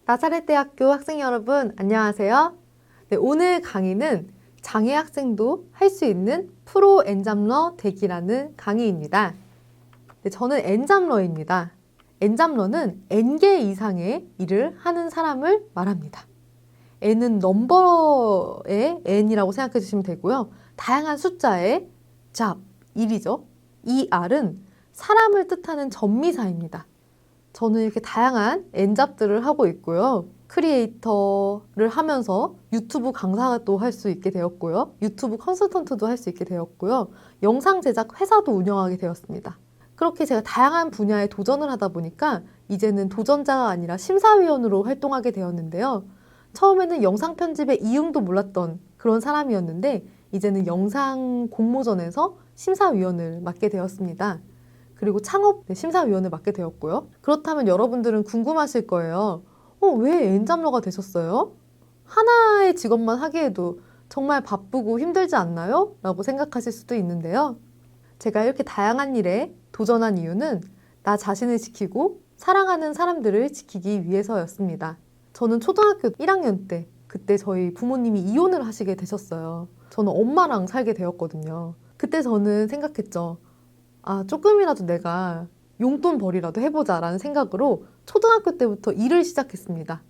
나사렛대학교 학생 여러분, 안녕하세요. 네, 오늘 강의는 장애 학생도 할 수 있는 프로 엔잡러 되기라는 강의입니다. 네, 저는 엔잡러입니다. 엔잡러는 N개 이상의 일을 하는 사람을 말합니다. N은 넘버의 N이라고 생각해 주시면 되고요. 다양한 숫자의 잡, 일이죠. 이 R은 사람을 뜻하는 전미사입니다. 저는 이렇게 다양한 N잡들을 하고 있고요. 크리에이터를 하면서 유튜브 강사도 할 수 있게 되었고요. 유튜브 컨설턴트도 할 수 있게 되었고요. 영상 제작 회사도 운영하게 되었습니다. 그렇게 제가 다양한 분야에 도전을 하다 보니까 이제는 도전자가 아니라 심사위원으로 활동하게 되었는데요. 처음에는 영상 편집의 이응도 몰랐던 그런 사람이었는데 이제는 영상 공모전에서 심사위원을 맡게 되었습니다. 그리고 창업 심사위원을 맡게 되었고요. 그렇다면 여러분들은 궁금하실 거예요. 왜 엔잡러가 되셨어요? 하나의 직업만 하기에도 정말 바쁘고 힘들지 않나요? 라고 생각하실 수도 있는데요. 제가 이렇게 다양한 일에 도전한 이유는 나 자신을 지키고 사랑하는 사람들을 지키기 위해서였습니다. 저는 초등학교 1학년 때 그때 저희 부모님이 이혼을 하시게 되셨어요. 저는 엄마랑 살게 되었거든요. 그때 저는 생각했죠. 조금이라도 내가 용돈 벌이라도 해보자 라는 생각으로 초등학교 때부터 일을 시작했습니다.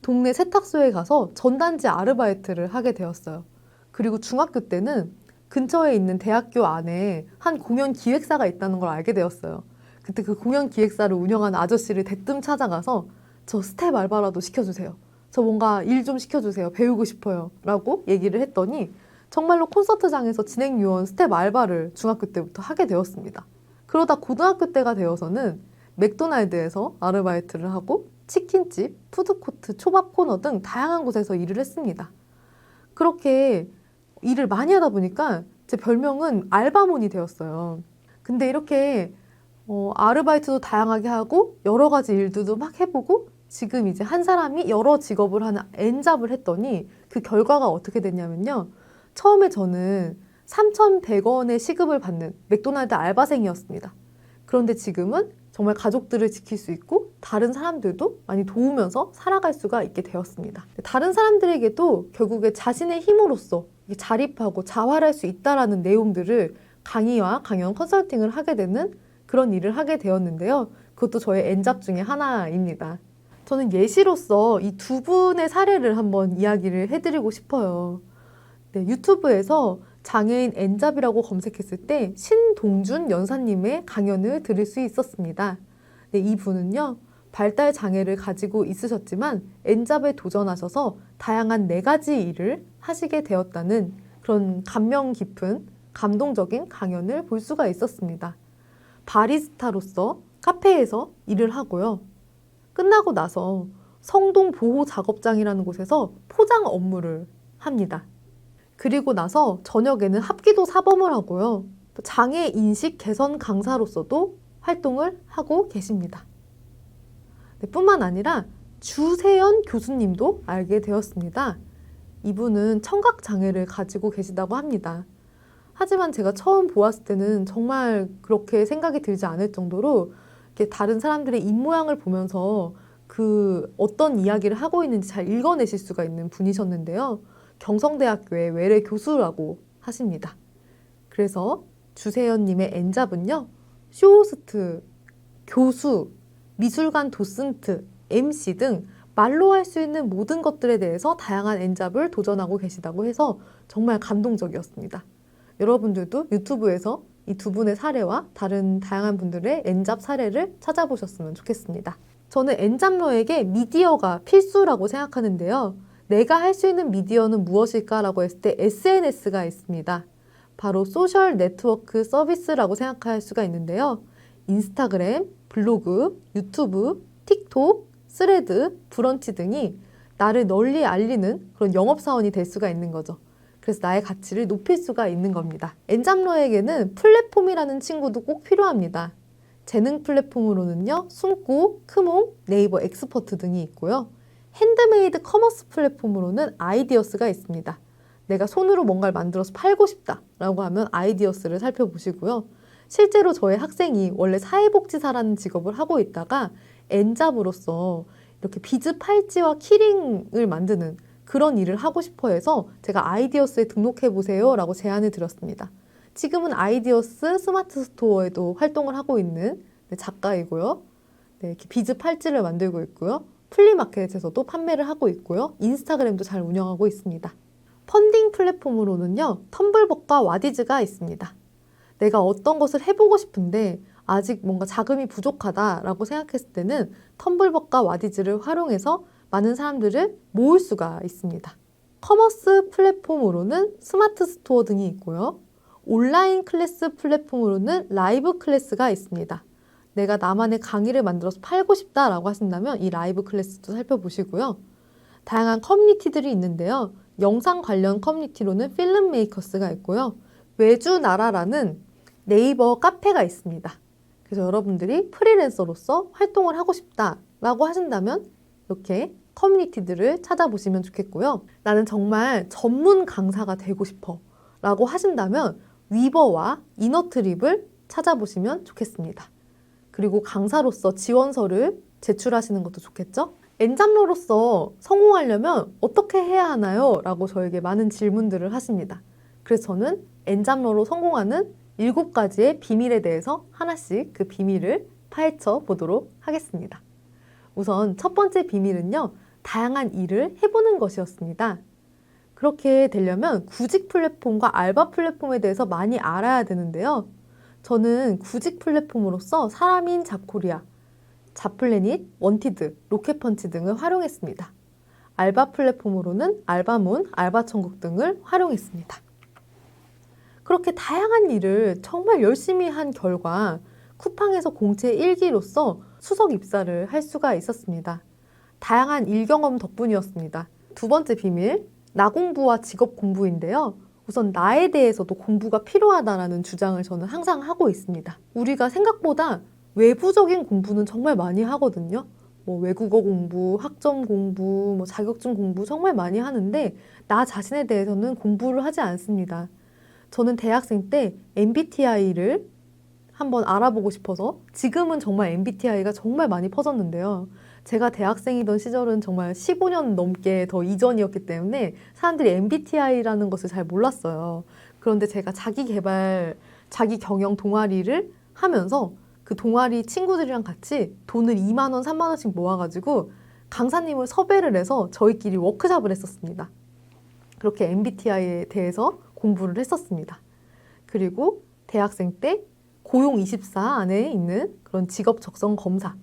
동네 세탁소에 가서 전단지 아르바이트를 하게 되었어요. 그리고 중학교 때는 근처에 있는 대학교 안에 한 공연 기획사가 있다는 걸 알게 되었어요. 그때 그 공연 기획사를 운영하는 아저씨를 대뜸 찾아가서 저 스텝 알바라도 시켜주세요. 저 뭔가 일 좀 시켜주세요. 배우고 싶어요. 라고 얘기를 했더니 정말로 콘서트장에서 진행요원 스텝 알바를 중학교 때부터 하게 되었습니다. 그러다 고등학교 때가 되어서는 맥도날드에서 아르바이트를 하고 치킨집, 푸드코트, 초밥 코너 등 다양한 곳에서 일을 했습니다. 그렇게 일을 많이 하다 보니까 제 별명은 알바몬이 되었어요. 근데 이렇게 아르바이트도 다양하게 하고 여러 가지 일들도 막 해보고 지금 이제 한 사람이 여러 직업을 하는 N잡을 했더니 그 결과가 어떻게 됐냐면요. 처음에 저는 3,100원의 시급을 받는 맥도날드 알바생이었습니다. 그런데 지금은 정말 가족들을 지킬 수 있고 다른 사람들도 많이 도우면서 살아갈 수가 있게 되었습니다. 다른 사람들에게도 결국에 자신의 힘으로써 자립하고 자활할 수 있다는 내용들을 강의와 강연 컨설팅을 하게 되는 그런 일을 하게 되었는데요. 그것도 저의 N잡 중에 하나입니다. 저는 예시로서 이 두 분의 사례를 한번 이야기를 해드리고 싶어요. 네, 유튜브에서 장애인 N잡이라고 검색했을 때 신동준 연사님의 강연을 들을 수 있었습니다. 네, 이분은요, 발달 장애를 가지고 있으셨지만 N잡에 도전하셔서 다양한 4가지 일을 하시게 되었다는 그런 감명 깊은 감동적인 강연을 볼 수가 있었습니다. 바리스타로서 카페에서 일을 하고요. 끝나고 나서 성동보호작업장이라는 곳에서 포장 업무를 합니다. 그리고 나서 저녁에는 합기도 사범을 하고요. 또 장애 인식 개선 강사로서도 활동을 하고 계십니다. 네, 뿐만 아니라 주세연 교수님도 알게 되었습니다. 이분은 청각장애를 가지고 계시다고 합니다. 하지만 제가 처음 보았을 때는 정말 그렇게 생각이 들지 않을 정도로 이렇게 다른 사람들의 입모양을 보면서 그 어떤 이야기를 하고 있는지 잘 읽어내실 수가 있는 분이셨는데요. 경성대학교의 외래 교수라고 하십니다. 그래서 주세연님의 N잡은요, 쇼호스트, 교수, 미술관 도슨트, MC 등 말로 할 수 있는 모든 것들에 대해서 다양한 N잡을 도전하고 계시다고 해서 정말 감동적이었습니다. 여러분들도 유튜브에서 이 두 분의 사례와 다른 다양한 분들의 N잡 사례를 찾아보셨으면 좋겠습니다. 저는 N잡러에게 미디어가 필수라고 생각하는데요. 내가 할 수 있는 미디어는 무엇일까라고 했을 때 SNS가 있습니다. 바로 소셜 네트워크 서비스라고 생각할 수가 있는데요. 인스타그램, 블로그, 유튜브, 틱톡, 스레드, 브런치 등이 나를 널리 알리는 그런 영업사원이 될 수가 있는 거죠. 그래서 나의 가치를 높일 수가 있는 겁니다. 엔잡러에게는 플랫폼이라는 친구도 꼭 필요합니다. 재능 플랫폼으로는요, 숨고, 크몽, 네이버 엑스퍼트 등이 있고요. 핸드메이드 커머스 플랫폼으로는 아이디어스가 있습니다. 내가 손으로 뭔가를 만들어서 팔고 싶다라고 하면 아이디어스를 살펴보시고요. 실제로 저의 학생이 원래 사회복지사라는 직업을 하고 있다가 엔잡으로서 이렇게 비즈 팔찌와 키링을 만드는 그런 일을 하고 싶어 해서 제가 아이디어스에 등록해보세요 라고 제안을 드렸습니다. 지금은 아이디어스 스마트 스토어에도 활동을 하고 있는 작가이고요. 네, 이렇게 비즈 팔찌를 만들고 있고요. 플리마켓에서도 판매를 하고 있고요. 인스타그램도 잘 운영하고 있습니다. 펀딩 플랫폼으로는요, 텀블벅과 와디즈가 있습니다. 내가 어떤 것을 해보고 싶은데 아직 뭔가 자금이 부족하다라고 생각했을 때는 텀블벅과 와디즈를 활용해서 많은 사람들을 모을 수가 있습니다. 커머스 플랫폼으로는 스마트 스토어 등이 있고요. 온라인 클래스 플랫폼으로는 라이브 클래스가 있습니다. 내가 나만의 강의를 만들어서 팔고 싶다라고 하신다면 이 라이브 클래스도 살펴보시고요. 다양한 커뮤니티들이 있는데요. 영상 관련 커뮤니티로는 필름 메이커스가 있고요. 외주나라라는 네이버 카페가 있습니다. 그래서 여러분들이 프리랜서로서 활동을 하고 싶다라고 하신다면 이렇게 커뮤니티들을 찾아보시면 좋겠고요. 나는 정말 전문 강사가 되고 싶어 라고 하신다면 위버와 이너트립을 찾아보시면 좋겠습니다. 그리고 강사로서 지원서를 제출하시는 것도 좋겠죠? 엔잡러로서 성공하려면 어떻게 해야 하나요? 라고 저에게 많은 질문들을 하십니다. 그래서 저는 엔잡러로 성공하는 7가지의 비밀에 대해서 하나씩 그 비밀을 파헤쳐 보도록 하겠습니다. 우선 첫 번째 비밀은요, 다양한 일을 해보는 것이었습니다. 그렇게 되려면 구직 플랫폼과 알바 플랫폼에 대해서 많이 알아야 되는데요. 저는 구직 플랫폼으로서 사람인 잡코리아, 잡플래닛, 원티드, 로켓펀치 등을 활용했습니다. 알바 플랫폼으로는 알바몬, 알바천국 등을 활용했습니다. 그렇게 다양한 일을 정말 열심히 한 결과 쿠팡에서 공채 1기로서 수석 입사를 할 수가 있었습니다. 다양한 일 경험 덕분이었습니다. 두 번째 비밀, 나 공부와 직업 공부인데요. 우선 나에 대해서도 공부가 필요하다라는 주장을 저는 항상 하고 있습니다. 우리가 생각보다 외부적인 공부는 정말 많이 하거든요. 외국어 공부, 학점 공부, 자격증 공부 정말 많이 하는데 나 자신에 대해서는 공부를 하지 않습니다. 저는 대학생 때 MBTI를 한번 알아보고 싶어서 지금은 정말 MBTI가 정말 많이 퍼졌는데요. 제가 대학생이던 시절은 정말 15년 넘게 더 이전이었기 때문에 사람들이 MBTI라는 것을 잘 몰랐어요. 그런데 제가 자기 개발, 자기 경영 동아리를 하면서 그 동아리 친구들이랑 같이 돈을 2만 원, 3만 원씩 모아가지고 강사님을 섭외를 해서 저희끼리 워크숍을 했었습니다. 그렇게 MBTI에 대해서 공부를 했었습니다. 그리고 대학생 때 고용24 안에 있는 그런 직업 적성 검사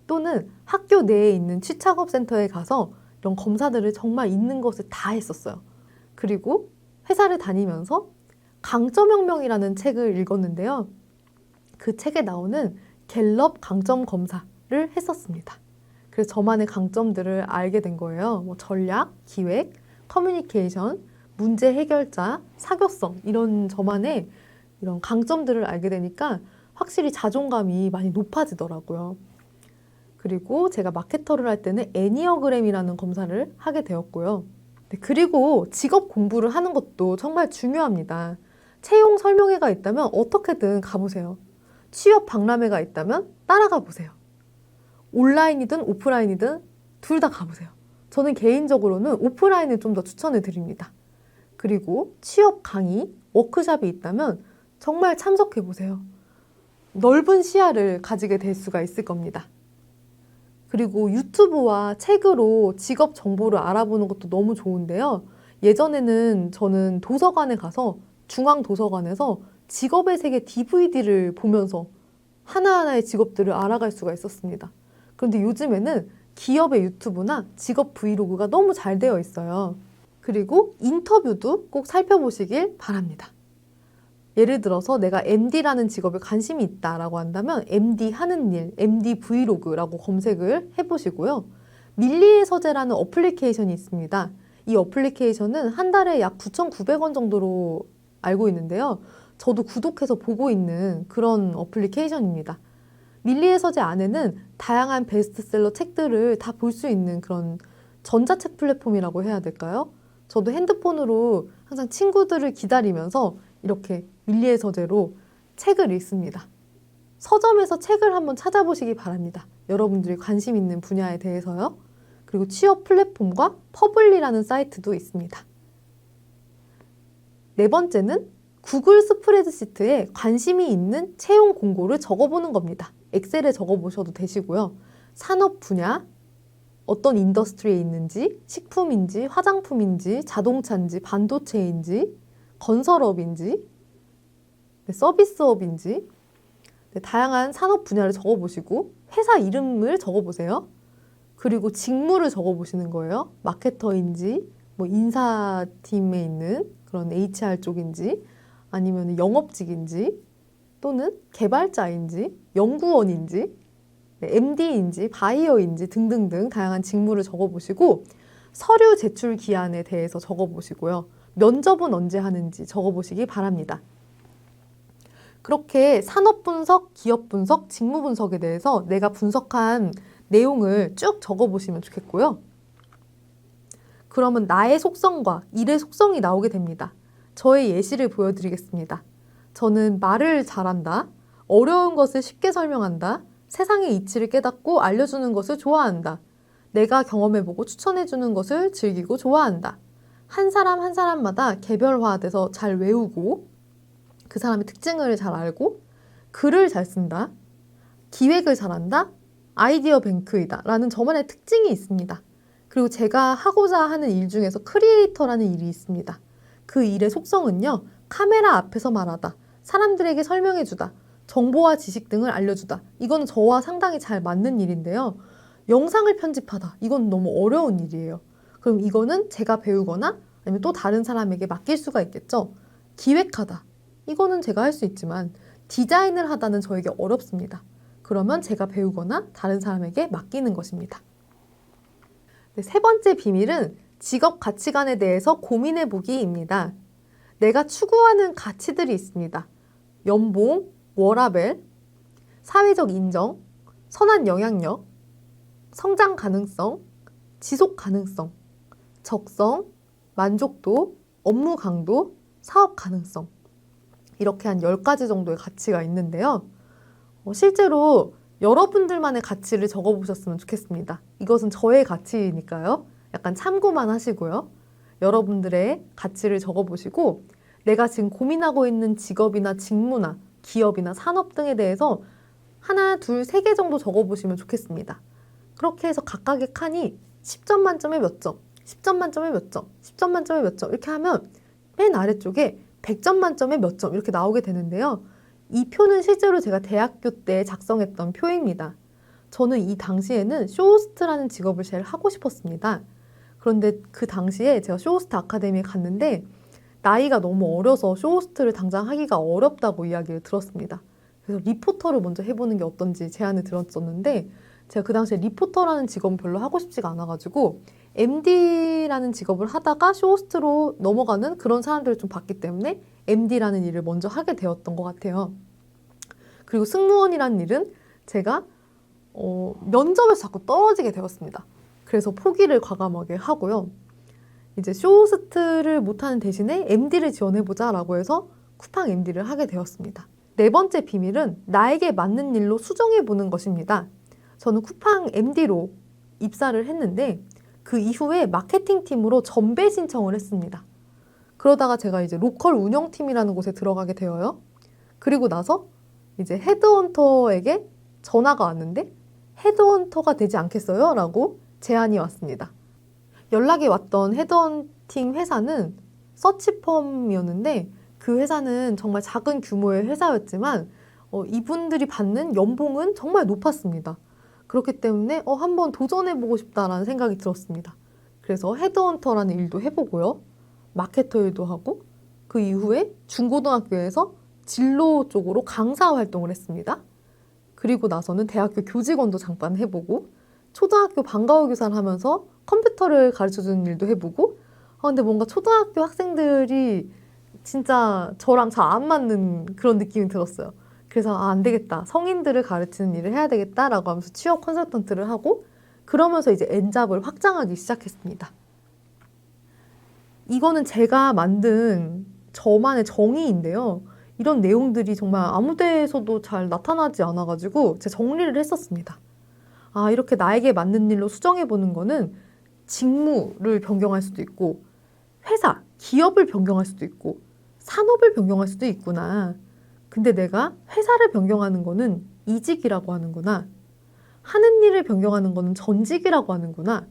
또는 학교 내에 있는 취착업센터에 가서 이런 검사들을 정말 있는 것을 다 했었어요. 그리고 회사를 다니면서 강점혁명이라는 책을 읽었는데요. 그 책에 나오는 갤럽 강점 검사를 했었습니다. 그래서 저만의 강점들을 알게 된 거예요. 전략, 기획, 커뮤니케이션, 문제 해결자, 사교성 이런 저만의 이런 강점들을 알게 되니까 확실히 자존감이 많이 높아지더라고요. 그리고 제가 마케터를 할 때는 애니어그램이라는 검사를 하게 되었고요. 네, 그리고 직업 공부를 하는 것도 정말 중요합니다. 채용 설명회가 있다면 어떻게든 가보세요. 취업 박람회가 있다면 따라가 보세요. 온라인이든 오프라인이든 둘 다 가보세요. 저는 개인적으로는 오프라인을 좀 더 추천을 드립니다. 그리고 취업 강의, 워크숍이 있다면 정말 참석해 보세요. 넓은 시야를 가지게 될 수가 있을 겁니다. 그리고 유튜브와 책으로 직업 정보를 알아보는 것도 너무 좋은데요. 예전에는 저는 도서관에 가서 중앙도서관에서 직업의 세계 DVD를 보면서 하나하나의 직업들을 알아갈 수가 있었습니다. 그런데 요즘에는 기업의 유튜브나 직업 브이로그가 너무 잘 되어 있어요. 그리고 인터뷰도 꼭 살펴보시길 바랍니다. 예를 들어서 내가 MD라는 직업에 관심이 있다라고 한다면 MD 하는 일, MD 브이로그라고 검색을 해보시고요. 밀리의 서재라는 어플리케이션이 있습니다. 이 어플리케이션은 한 달에 약 9,900원 정도로 알고 있는데요. 저도 구독해서 보고 있는 그런 어플리케이션입니다. 밀리의 서재 안에는 다양한 베스트셀러 책들을 다 볼 수 있는 그런 전자책 플랫폼이라고 해야 될까요? 저도 핸드폰으로 항상 친구들을 기다리면서 이렇게 밀리의 서재로 책을 읽습니다. 서점에서 책을 한번 찾아보시기 바랍니다. 여러분들이 관심 있는 분야에 대해서요. 그리고 취업 플랫폼과 퍼블리라는 사이트도 있습니다. 네 번째는 구글 스프레드시트에 관심이 있는 채용 공고를 적어보는 겁니다. 엑셀에 적어보셔도 되시고요. 산업 분야, 어떤 인더스트리에 있는지, 식품인지, 화장품인지, 자동차인지, 반도체인지, 건설업인지, 서비스업인지, 다양한 산업 분야를 적어보시고 회사 이름을 적어보세요. 그리고 직무를 적어보시는 거예요. 마케터인지, 뭐 인사팀에 있는 그런 HR 쪽인지, 아니면 영업직인지, 또는 개발자인지, 연구원인지, MD인지, 바이어인지 등등등 다양한 직무를 적어보시고 서류 제출 기한에 대해서 적어보시고요. 면접은 언제 하는지 적어보시기 바랍니다. 그렇게 산업 분석, 기업 분석, 직무 분석에 대해서 내가 분석한 내용을 쭉 적어보시면 좋겠고요. 그러면 나의 속성과 일의 속성이 나오게 됩니다. 저의 예시를 보여드리겠습니다. 저는 말을 잘한다, 어려운 것을 쉽게 설명한다, 세상의 이치를 깨닫고 알려주는 것을 좋아한다, 내가 경험해보고 추천해주는 것을 즐기고 좋아한다, 한 사람 한 사람마다 개별화돼서 잘 외우고 그 사람의 특징을 잘 알고 글을 잘 쓴다, 기획을 잘한다, 아이디어 뱅크이다 라는 저만의 특징이 있습니다. 그리고 제가 하고자 하는 일 중에서 크리에이터라는 일이 있습니다. 그 일의 속성은요, 카메라 앞에서 말하다, 사람들에게 설명해주다, 정보와 지식 등을 알려주다. 이거는 저와 상당히 잘 맞는 일인데요. 영상을 편집하다, 이건 너무 어려운 일이에요. 그럼 이거는 제가 배우거나 아니면 또 다른 사람에게 맡길 수가 있겠죠. 기획하다, 이거는 제가 할 수 있지만 디자인을 하다는 저에게 어렵습니다. 그러면 제가 배우거나 다른 사람에게 맡기는 것입니다. 세 번째 비밀은 직업 가치관에 대해서 고민해 보기입니다. 내가 추구하는 가치들이 있습니다. 연봉, 워라밸, 사회적 인정, 선한 영향력, 성장 가능성, 지속 가능성, 적성, 만족도, 업무 강도, 사업 가능성. 이렇게 한 10가지 정도의 가치가 있는데요. 실제로 여러분들만의 가치를 적어보셨으면 좋겠습니다. 이것은 저의 가치니까요. 약간 참고만 하시고요. 여러분들의 가치를 적어보시고 내가 지금 고민하고 있는 직업이나 직무나 기업이나 산업 등에 대해서 하나, 둘, 세 개 정도 적어보시면 좋겠습니다. 그렇게 해서 각각의 칸이 10점 만점에 몇 점, 10점 만점에 몇 점, 10점 만점에 몇 점 이렇게 하면 맨 아래쪽에 100점 만점에 몇 점 이렇게 나오게 되는데요. 이 표는 실제로 제가 대학교 때 작성했던 표입니다. 저는 이 당시에는 쇼호스트라는 직업을 제일 하고 싶었습니다. 그런데 그 당시에 제가 쇼호스트 아카데미에 갔는데 나이가 너무 어려서 쇼호스트를 당장 하기가 어렵다고 이야기를 들었습니다. 그래서 리포터를 먼저 해보는 게 어떤지 제안을 들었었는데 제가 그 당시에 리포터라는 직업은 별로 하고 싶지가 않아가지고 MD라는 직업을 하다가 쇼호스트로 넘어가는 그런 사람들을 좀 봤기 때문에 MD라는 일을 먼저 하게 되었던 것 같아요. 그리고 승무원이라는 일은 제가 면접에서 자꾸 떨어지게 되었습니다. 그래서 포기를 과감하게 하고요. 이제 쇼호스트를 못하는 대신에 MD를 지원해보자 라고 해서 쿠팡 MD를 하게 되었습니다. 네 번째 비밀은 나에게 맞는 일로 수정해보는 것입니다. 저는 쿠팡 MD로 입사를 했는데 그 이후에 마케팅팀으로 전배 신청을 했습니다. 그러다가 제가 이제 로컬 운영팀이라는 곳에 들어가게 되어요. 그리고 나서 이제 헤드헌터에게 전화가 왔는데 헤드헌터가 되지 않겠어요? 라고 제안이 왔습니다. 연락이 왔던 헤드헌팅 회사는 서치펌이었는데 그 회사는 정말 작은 규모의 회사였지만 이분들이 받는 연봉은 정말 높았습니다. 그렇기 때문에 한번 도전해보고 싶다라는 생각이 들었습니다. 그래서 헤드헌터라는 일도 해보고요. 마케터 일도 하고 그 이후에 중고등학교에서 진로 쪽으로 강사 활동을 했습니다. 그리고 나서는 대학교 교직원도 잠깐 해보고 초등학교 방과후 교사를 하면서 컴퓨터를 가르쳐주는 일도 해보고 근데 뭔가 초등학교 학생들이 진짜 저랑 잘 안 맞는 그런 느낌이 들었어요. 그래서 안 되겠다. 성인들을 가르치는 일을 해야 되겠다라고 하면서 취업 컨설턴트를 하고 그러면서 이제 엔잡을 확장하기 시작했습니다. 이거는 제가 만든 저만의 정의인데요. 이런 내용들이 정말 아무 데에서도 잘 나타나지 않아가지고 제가 정리를 했었습니다. 이렇게 나에게 맞는 일로 수정해보는 거는 직무를 변경할 수도 있고 회사, 기업을 변경할 수도 있고 산업을 변경할 수도 있구나. 근데 내가 회사를 변경하는 거는 이직이라고 하는구나. 하는 일을 변경하는 거는 전직이라고 하는구나.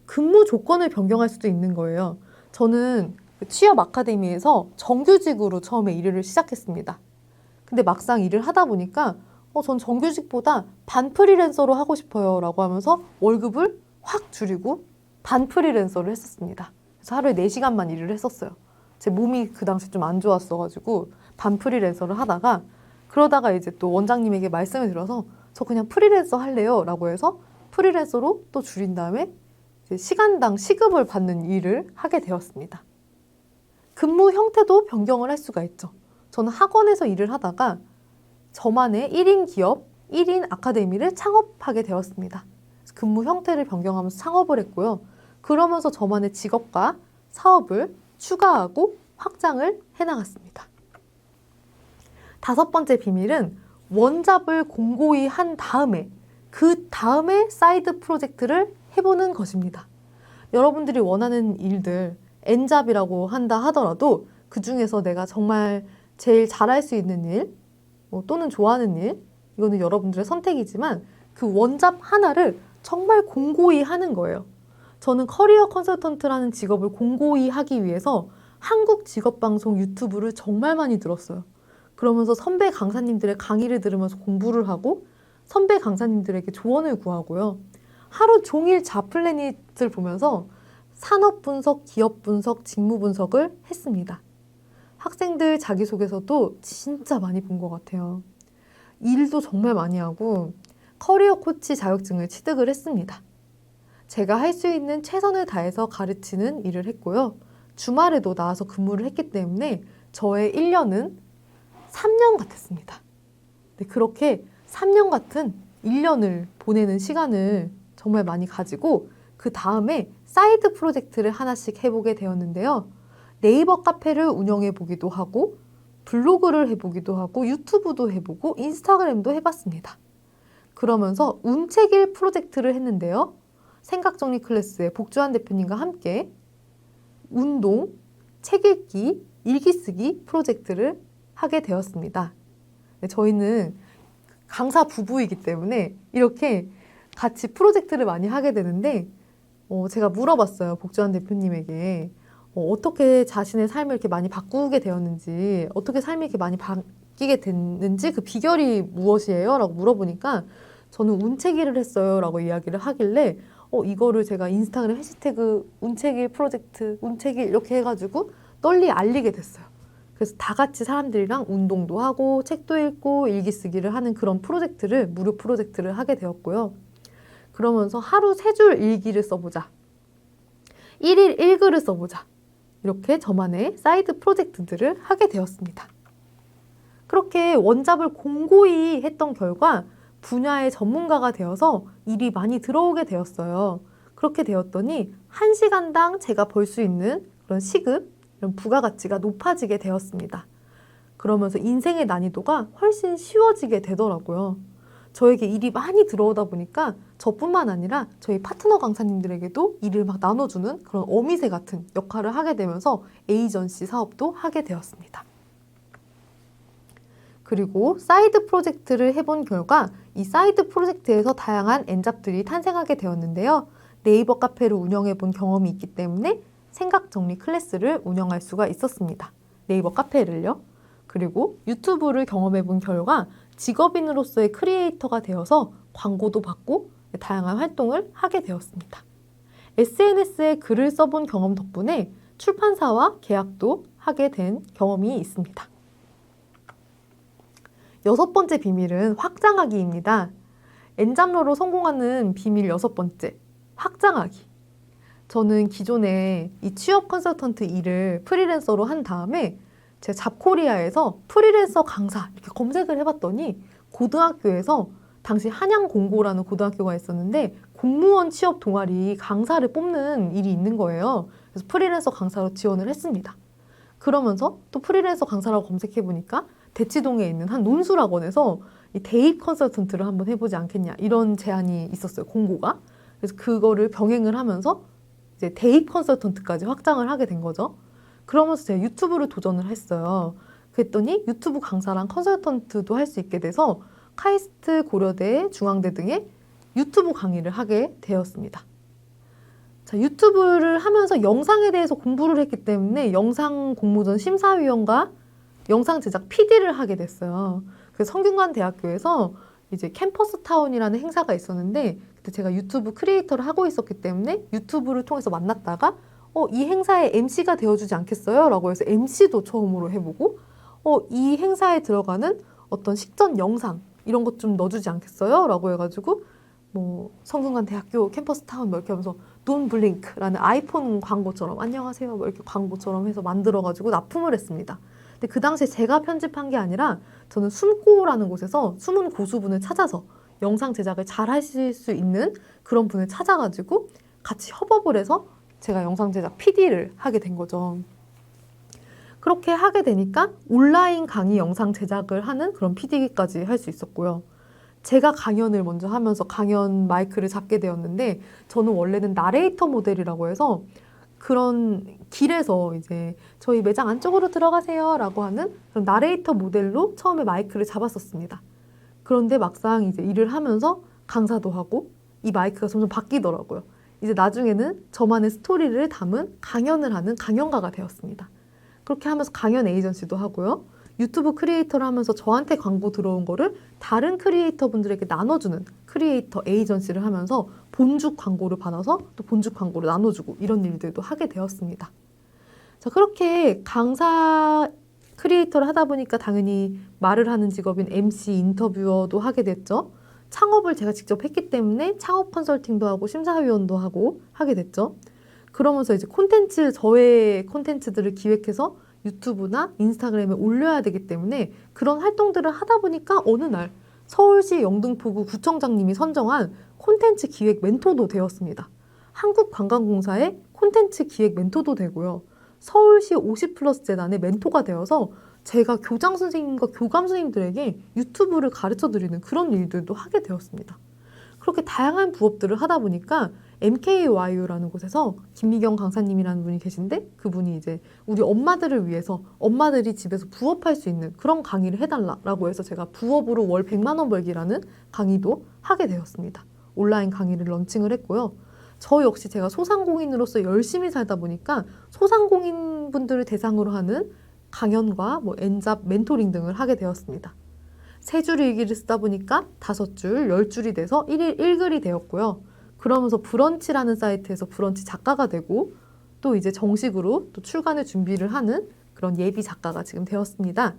근무 조건을 변경할 수도 있는 거예요. 저는 취업 아카데미에서 정규직으로 처음에 일을 시작했습니다. 근데 막상 일을 하다 보니까 전 정규직보다 반 프리랜서로 하고 싶어요 라고 하면서 월급을 확 줄이고 반 프리랜서를 했었습니다. 그래서 하루에 4시간만 일을 했었어요. 제 몸이 그 당시 좀 안 좋았어가지고 반 프리랜서를 하다가 그러다가 이제 또 원장님에게 말씀을 드려서 저 그냥 프리랜서 할래요 라고 해서 프리랜서로 또 줄인 다음에 이제 시간당 시급을 받는 일을 하게 되었습니다. 근무 형태도 변경을 할 수가 있죠. 저는 학원에서 일을 하다가 저만의 1인 기업, 1인 아카데미를 창업하게 되었습니다. 근무 형태를 변경하면서 창업을 했고요. 그러면서 저만의 직업과 사업을 추가하고 확장을 해나갔습니다. 5번째 비밀은 원잡을 공고히 한 다음에 그 다음에 사이드 프로젝트를 해보는 것입니다. 여러분들이 원하는 일들 엔잡이라고 한다 하더라도 그 중에서 내가 정말 제일 잘할 수 있는 일 또는 좋아하는 일 이거는 여러분들의 선택이지만 그 원잡 하나를 정말 공고히 하는 거예요. 저는 커리어 컨설턴트라는 직업을 공고히 하기 위해서 한국 직업방송 유튜브를 정말 많이 들었어요. 그러면서 선배 강사님들의 강의를 들으면서 공부를 하고 선배 강사님들에게 조언을 구하고요. 하루 종일 자플래닛을 보면서 산업 분석, 기업 분석, 직무 분석을 했습니다. 학생들 자기소개서도 진짜 많이 본 것 같아요. 일도 정말 많이 하고 커리어 코치 자격증을 취득을 했습니다. 제가 할 수 있는 최선을 다해서 가르치는 일을 했고요. 주말에도 나와서 근무를 했기 때문에 저의 1년은 3년 같았습니다. 네, 그렇게 3년 같은 1년을 보내는 시간을 정말 많이 가지고 그 다음에 사이드 프로젝트를 하나씩 해보게 되었는데요. 네이버 카페를 운영해 보기도 하고 블로그를 해보기도 하고 유튜브도 해보고 인스타그램도 해봤습니다. 그러면서 운책일 프로젝트를 했는데요. 생각정리 클래스의 복주한 대표님과 함께 운동, 책 읽기, 일기 쓰기 프로젝트를 하게 되었습니다. 네, 저희는 강사 부부이기 때문에 이렇게 같이 프로젝트를 많이 하게 되는데 제가 물어봤어요. 복주한 대표님에게 어떻게 자신의 삶을 이렇게 많이 바꾸게 되었는지 어떻게 삶이 이렇게 많이 바뀌게 됐는지 그 비결이 무엇이에요? 라고 물어보니까 저는 운책일을 했어요 라고 이야기를 하길래 이거를 제가 인스타그램 해시태그 운책일 프로젝트 운책일 이렇게 해가지고 널리 알리게 됐어요. 그래서 다 같이 사람들이랑 운동도 하고 책도 읽고 일기 쓰기를 하는 그런 프로젝트를 무료 프로젝트를 하게 되었고요. 그러면서 하루 3줄 일기를 써보자. 1일 1글을 써보자. 이렇게 저만의 사이드 프로젝트들을 하게 되었습니다. 그렇게 원잡을 공고히 했던 결과 분야의 전문가가 되어서 일이 많이 들어오게 되었어요. 그렇게 되었더니 1시간당 제가 벌 수 있는 그런 시급, 이런 부가가치가 높아지게 되었습니다. 그러면서 인생의 난이도가 훨씬 쉬워지게 되더라고요. 저에게 일이 많이 들어오다 보니까 저뿐만 아니라 저희 파트너 강사님들에게도 일을 막 나눠주는 그런 어미새 같은 역할을 하게 되면서 에이전시 사업도 하게 되었습니다. 그리고 사이드 프로젝트를 해본 결과 이 사이드 프로젝트에서 다양한 엔잡들이 탄생하게 되었는데요. 네이버 카페를 운영해 본 경험이 있기 때문에 생각정리 클래스를 운영할 수가 있었습니다. 네이버 카페를요. 그리고 유튜브를 경험해 본 결과 직업인으로서의 크리에이터가 되어서 광고도 받고 다양한 활동을 하게 되었습니다. SNS에 글을 써본 경험 덕분에 출판사와 계약도 하게 된 경험이 있습니다. 6번째 비밀은 확장하기입니다. 엔잡러로 성공하는 비밀 6번째, 확장하기. 저는 기존에 이 취업 컨설턴트 일을 프리랜서로 한 다음에 제가 잡코리아에서 프리랜서 강사 이렇게 검색을 해봤더니 고등학교에서 당시 한양공고라는 고등학교가 있었는데 공무원 취업 동아리 강사를 뽑는 일이 있는 거예요. 그래서 프리랜서 강사로 지원을 했습니다. 그러면서 또 프리랜서 강사라고 검색해보니까 대치동에 있는 한 논술학원에서 이 대입 컨설턴트를 한번 해보지 않겠냐 이런 제안이 있었어요. 공고가. 그래서 그거를 병행을 하면서 이제 대입 컨설턴트까지 확장을 하게 된 거죠. 그러면서 제가 유튜브를 도전을 했어요. 그랬더니 유튜브 강사랑 컨설턴트도 할 수 있게 돼서 카이스트, 고려대, 중앙대 등의 유튜브 강의를 하게 되었습니다. 자, 유튜브를 하면서 영상에 대해서 공부를 했기 때문에 영상 공모전 심사위원과 영상 제작 PD를 하게 됐어요. 그래서 성균관대학교에서 이제 캠퍼스 타운이라는 행사가 있었는데 그때 제가 유튜브 크리에이터를 하고 있었기 때문에 유튜브를 통해서 만났다가 이 행사에 MC가 되어주지 않겠어요? 라고 해서 MC도 처음으로 해보고 이 행사에 들어가는 어떤 식전 영상 이런 것 좀 넣어주지 않겠어요? 라고 해가지고 뭐 성균관대학교 캠퍼스 타운 뭐 이렇게 하면서 Don't Blink라는 아이폰 광고처럼 안녕하세요 뭐 이렇게 광고처럼 해서 만들어가지고 납품을 했습니다. 근데 그 당시에 제가 편집한 게 아니라 저는 숨고라는 곳에서 숨은 고수분을 찾아서 영상 제작을 잘 하실 수 있는 그런 분을 찾아가지고 같이 협업을 해서 제가 영상 제작 PD를 하게 된 거죠. 그렇게 하게 되니까 온라인 강의 영상 제작을 하는 그런 PD까지 할 수 있었고요. 제가 강연을 먼저 하면서 강연 마이크를 잡게 되었는데 저는 원래는 나레이터 모델이라고 해서 그런 길에서 이제 저희 매장 안쪽으로 들어가세요 라고 하는 그런 나레이터 모델로 처음에 마이크를 잡았었습니다. 그런데 막상 이제 일을 하면서 강사도 하고 이 마이크가 점점 바뀌더라고요. 이제 나중에는 저만의 스토리를 담은 강연을 하는 강연가가 되었습니다. 그렇게 하면서 강연 에이전시도 하고요. 유튜브 크리에이터를 하면서 저한테 광고 들어온 거를 다른 크리에이터 분들에게 나눠주는 크리에이터 에이전시를 하면서 본죽 광고를 받아서 또 본죽 광고를 나눠주고 이런 일들도 하게 되었습니다. 자, 그렇게 강사 크리에이터를 하다 보니까 당연히 말을 하는 직업인 MC 인터뷰어도 하게 됐죠. 창업을 제가 직접 했기 때문에 창업 컨설팅도 하고 심사위원도 하고 하게 됐죠. 그러면서 이제 저의 콘텐츠들을 기획해서 유튜브나 인스타그램에 올려야 되기 때문에 그런 활동들을 하다 보니까 어느 날 서울시 영등포구 구청장님이 선정한 콘텐츠 기획 멘토도 되었습니다. 한국관광공사의 콘텐츠 기획 멘토도 되고요. 서울시 50플러스 재단의 멘토가 되어서 제가 교장 선생님과 교감 선생님들에게 유튜브를 가르쳐 드리는 그런 일들도 하게 되었습니다. 그렇게 다양한 부업들을 하다 보니까 MKYU라는 곳에서 김미경 강사님이라는 분이 계신데 그분이 이제 우리 엄마들을 위해서 엄마들이 집에서 부업할 수 있는 그런 강의를 해달라고 해서 제가 부업으로 월 100만 원 벌기라는 강의도 하게 되었습니다. 온라인 강의를 런칭을 했고요. 저 역시 제가 소상공인으로서 열심히 살다 보니까 소상공인 분들을 대상으로 하는 강연과 뭐 엔잡, 멘토링 등을 하게 되었습니다. 3줄 일기를 쓰다 보니까 5줄, 10줄이 돼서 1일 1글이 되었고요. 그러면서 브런치라는 사이트에서 브런치 작가가 되고 또 이제 정식으로 또 출간을 준비를 하는 그런 예비 작가가 지금 되었습니다.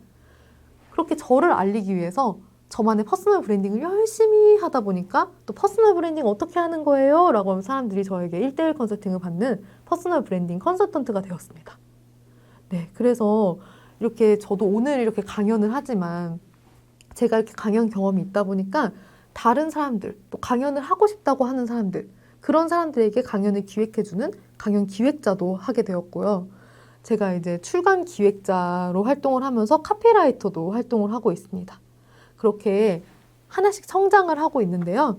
그렇게 저를 알리기 위해서 저만의 퍼스널 브랜딩을 열심히 하다 보니까 또 퍼스널 브랜딩 어떻게 하는 거예요? 라고 하면 사람들이 저에게 1:1 컨설팅을 받는 퍼스널 브랜딩 컨설턴트가 되었습니다. 네, 그래서 이렇게 저도 오늘 이렇게 강연을 하지만 제가 이렇게 강연 경험이 있다 보니까 다른 사람들, 또 강연을 하고 싶다고 하는 사람들, 그런 사람들에게 강연을 기획해주는 강연 기획자도 하게 되었고요. 제가 이제 출간 기획자로 활동을 하면서 카피라이터도 활동을 하고 있습니다. 그렇게 하나씩 성장을 하고 있는데요.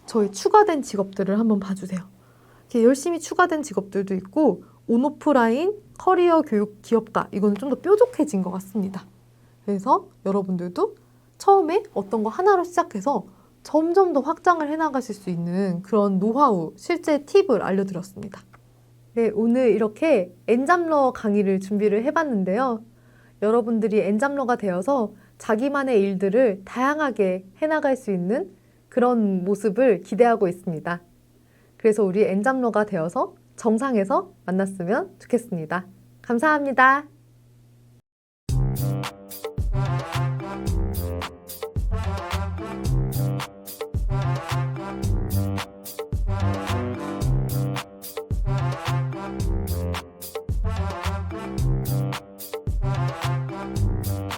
저희 추가된 직업들을 한번 봐주세요. 이렇게 열심히 추가된 직업들도 있고 온오프라인 커리어 교육 기업가, 이거는 좀 더 뾰족해진 것 같습니다. 그래서 여러분들도 처음에 어떤 거 하나로 시작해서 점점 더 확장을 해나가실 수 있는 그런 노하우, 실제 팁을 알려드렸습니다. 네, 오늘 이렇게 엔잡러 강의를 준비를 해봤는데요. 여러분들이 엔잡러가 되어서 자기만의 일들을 다양하게 해나갈 수 있는 그런 모습을 기대하고 있습니다. 그래서 우리 엔잡러가 되어서 정상에서 만났으면 좋겠습니다. 감사합니다.